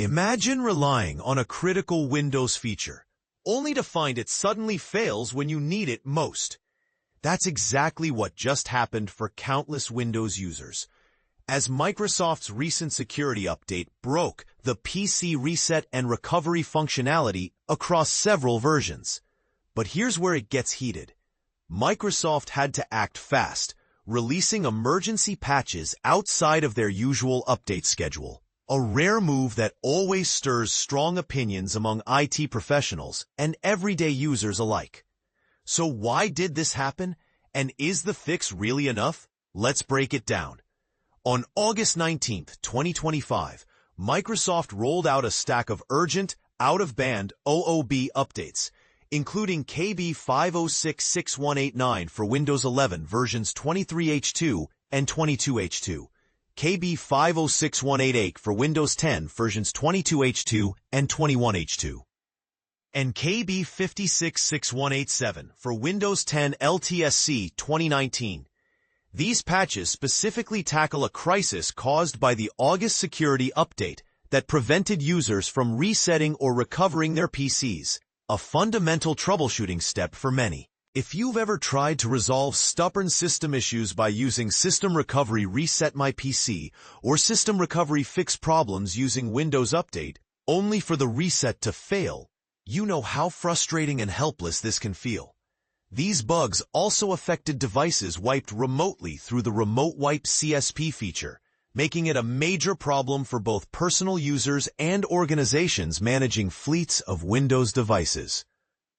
Imagine relying on a critical Windows feature, only to find it suddenly fails when you need it most. That's exactly what just happened for countless Windows users, as Microsoft's recent security update broke the PC reset and recovery functionality across several versions. But here's where it gets heated. Microsoft had to act fast, releasing emergency patches outside of their usual update schedule. A rare move that always stirs strong opinions among IT professionals and everyday users alike. So why did this happen? And is the fix really enough? Let's break it down. On August 19, 2025, Microsoft rolled out a stack of urgent, out-of-band OOB updates, including KB 5066189 for Windows 11 versions 23H2 and 22H2. KB 506188 for Windows 10 versions 22H2 and 21H2, and KB 566187 for Windows 10 LTSC 2019. These patches specifically tackle a crisis caused by the August security update that prevented users from resetting or recovering their PCs, a fundamental troubleshooting step for many. If you've ever tried to resolve stubborn system issues by using System Recovery Reset My PC or System Recovery Fix Problems using Windows Update, only for the reset to fail, you know how frustrating and helpless this can feel. These bugs also affected devices wiped remotely through the Remote Wipe CSP feature, making it a major problem for both personal users and organizations managing fleets of Windows devices.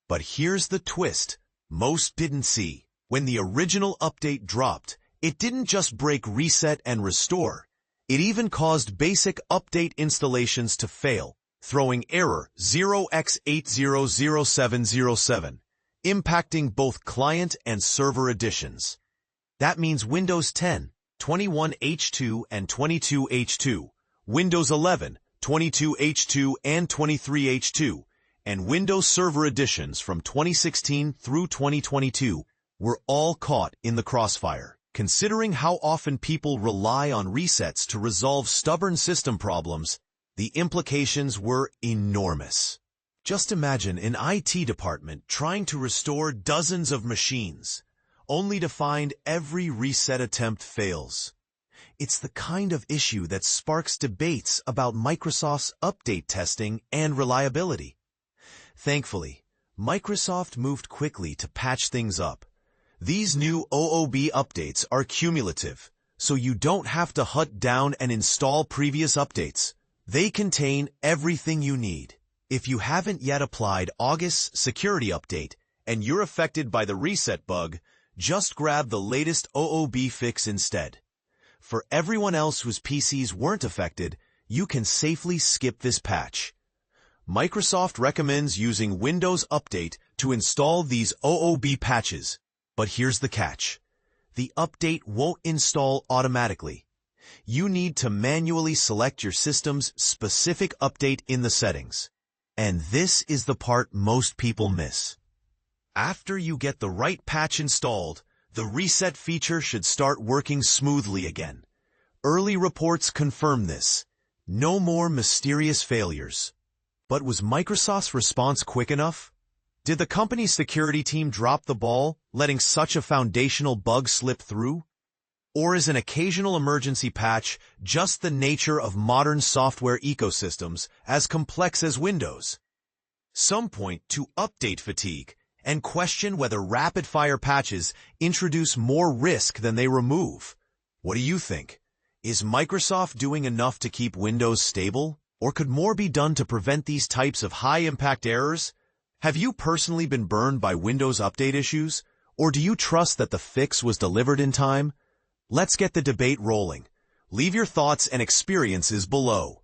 But here's the twist most didn't see. When the original update dropped, it didn't just break Reset and Restore. It even caused basic update installations to fail, throwing error 0x800707, impacting both client and server editions. That means Windows 10, 21H2 and 22H2, Windows 11, 22H2 and 23H2, and Windows Server editions from 2016 through 2022 were all caught in the crossfire. Considering how often people rely on resets to resolve stubborn system problems, the implications were enormous. Just imagine an IT department trying to restore dozens of machines, only to find every reset attempt fails. It's the kind of issue that sparks debates about Microsoft's update testing and reliability. Thankfully, Microsoft moved quickly to patch things up. These new OOB updates are cumulative, so you don't have to hunt down and install previous updates. They contain everything you need. If you haven't yet applied August's security update and you're affected by the reset bug, just grab the latest OOB fix instead. For everyone else whose PCs weren't affected, you can safely skip this patch. Microsoft recommends using Windows Update to install these OOB patches, but here's the catch. The update won't install automatically. You need to manually select your system's specific update in the settings. And this is the part most people miss. After you get the right patch installed, the reset feature should start working smoothly again. Early reports confirm this. No more mysterious failures. But was Microsoft's response quick enough? Did the company's security team drop the ball, letting such a foundational bug slip through? Or is an occasional emergency patch just the nature of modern software ecosystems as complex as Windows? Some point to update fatigue and question whether rapid-fire patches introduce more risk than they remove. What do you think? Is Microsoft doing enough to keep Windows stable? Or could more be done to prevent these types of high-impact errors? Have you personally been burned by Windows Update issues? Or do you trust that the fix was delivered in time? Let's get the debate rolling. Leave your thoughts and experiences below.